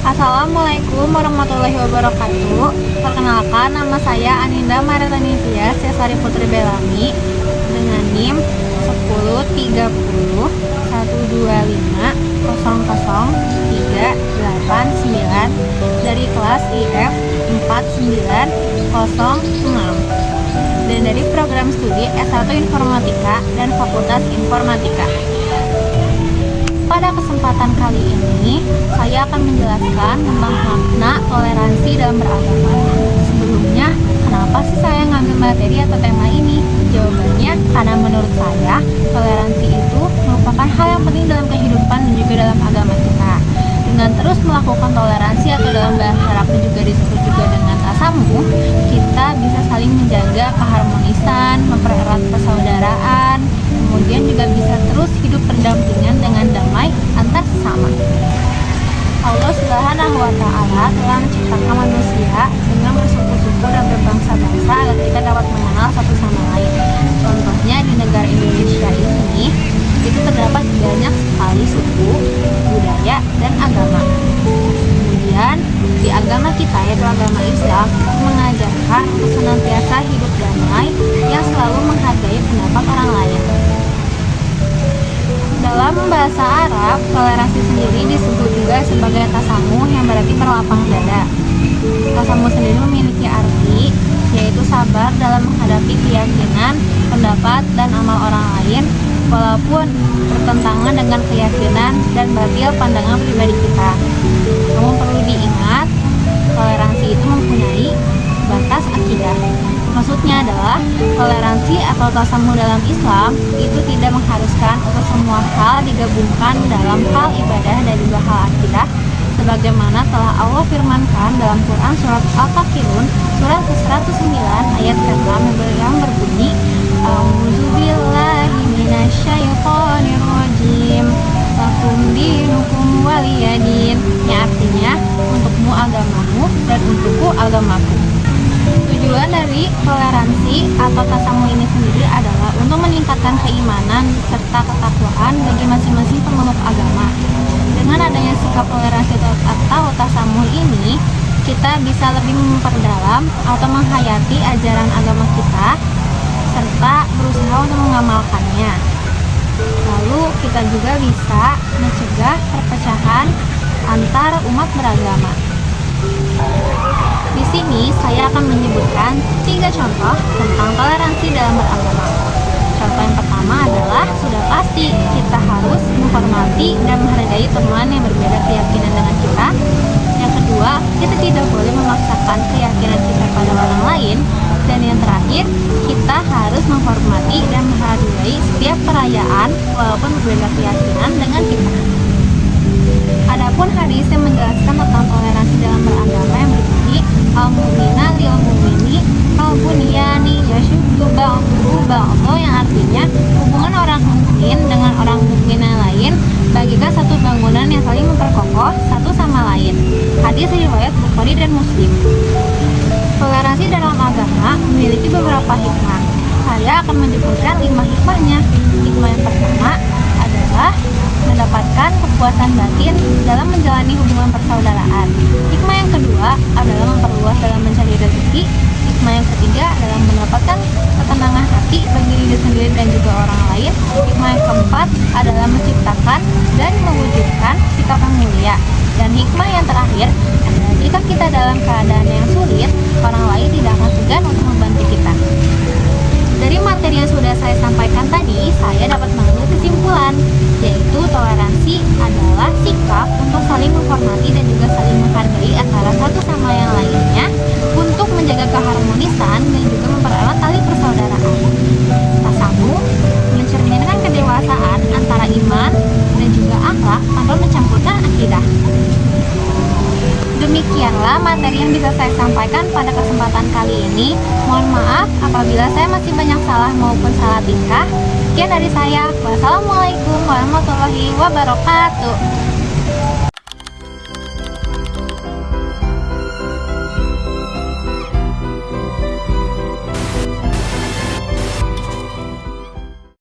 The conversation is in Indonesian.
Assalamualaikum warahmatullahi wabarakatuh. Perkenalkan, nama saya Aninda Maritanivia Cesari Putri Belami dengan NIM 103210250038 dari kelas IF 4906 dan dari program studi S1 Informatika dan Fakultas Informatika. Pada kesempatan kali ini, saya akan menjelaskan tentang makna toleransi dalam beragama. Sebelumnya, kenapa sih saya ngambil materi atau tema ini? Jawabannya, karena menurut saya, toleransi itu merupakan hal yang penting dalam kehidupan dan juga dalam agama kita. Dengan terus melakukan toleransi atau dalam bahasa Arabnya juga disebut juga dengan tasamuh, kita bisa saling menjaga keharmonisan, mempererat persaudaraan, kemudian juga bisa terus hidup berdampingan dengan damai antar sesama. Allah Subhanahu wa Ta'ala telah menciptakan manusia dengan bersuku-suku dan berbangsa-bangsa agar kita dapat mengenal satu sama lain. Contohnya di negara Indonesia ini, itu terdapat banyak sekali suku, budaya, dan agama. Kemudian di agama kita, yaitu agama Islam, mengajarkan untuk senantiasa hidup damai yang selalu menghargai pendapat orang lain. Dalam bahasa Arab, toleransi sendiri disebut juga sebagai tasamuh, yang berarti berlapang dada. Tasamuh sendiri memiliki arti yaitu sabar dalam menghadapi keyakinan, pendapat, dan amal orang lain walaupun bertentangan dengan keyakinan dan batil pandangan pribadi kita. Namun perlu diingat, toleransi itu mempunyai batas akidah. Maksudnya adalah toleransi atau tasamuh dalam Islam itu tidak mengharuskan untuk semua hal digabungkan dalam hal ibadah dan juga hal akidah, sebagaimana telah Allah firmankan dalam Quran surat Al-Kafirun surat ke-109 ayat ke-6 yang berbunyi, A'udzubillahi minasyaitonir rajim, lakum dinukum waliyadin, yang artinya untukmu agamamu dan untukku agamaku. Tujuan dari toleransi atau tasamuh ini sendiri adalah untuk meningkatkan keimanan serta ketakwaan bagi masing-masing pemeluk agama. Dengan adanya sikap toleransi atau tasamuh ini, kita bisa lebih memperdalam atau menghayati ajaran agama kita serta berusaha untuk mengamalkannya. Lalu kita juga bisa mencegah perpecahan antar umat beragama. Di sini saya akan menyebutkan 3 contoh tentang toleransi dalam beragama. Contoh yang pertama adalah sudah pasti kita harus menghormati dan menghargai teman yang berbeda keyakinan dengan kita. Yang kedua, kita tidak boleh memaksakan keyakinan kita pada orang lain. Dan yang terakhir, kita harus menghormati dan menghargai setiap perayaan walaupun berbeda keyakinan dengan kita. Adapun hadis yang menjelaskan tentang toleransi dalam beragama yang berbunyi, al-mu'mina lil-mu'mini kal-bunyani yashuddu ba'duhu ba'dha, yang artinya hubungan orang mukmin dengan orang mukmin yang lain bagikan satu bangunan yang saling memperkokoh satu sama lain. Hadis riwayat Bukhari dan Muslim. Toleransi dalam agama memiliki beberapa hikmah. Saya akan menyebutkan 5 hikmahnya. Hikmah yang pertama adalah mendapatkan kepuasan batin dalam menjalani hubungan persaudaraan. Hikmah yang kedua adalah memperluas dalam mencari rezeki. Hikmah yang ketiga adalah mendapatkan ketenangan hati bagi diri sendiri dan juga orang lain. Hikmah yang keempat adalah menciptakan dan mewujudkan sikap yang mulia. Dan hikmah yang terakhir adalah jika kita dalam keadaan yang sulit, orang lain tidak akan segan untuk membantu kita. Dari materi yang sudah saya sampaikan tadi, saya dapat mengambil kesimpulan, yaitu toleransi adalah sikap untuk saling menghormati dan juga saling menghargai antara satu sama yang lainnya untuk menjaga keharmonisan dan juga mempererat tali persaudaraan. Tasamuh mencerminkan kedewasaan antara iman dan juga akhlak tanpa mencampurkan akidah. Demikianlah materi yang bisa saya sampaikan pada kesempatan kali ini. Mohon maaf apabila saya masih banyak salah maupun salah tingkah. Sekian dari saya. Wassalamualaikum warahmatullahi wabarakatuh.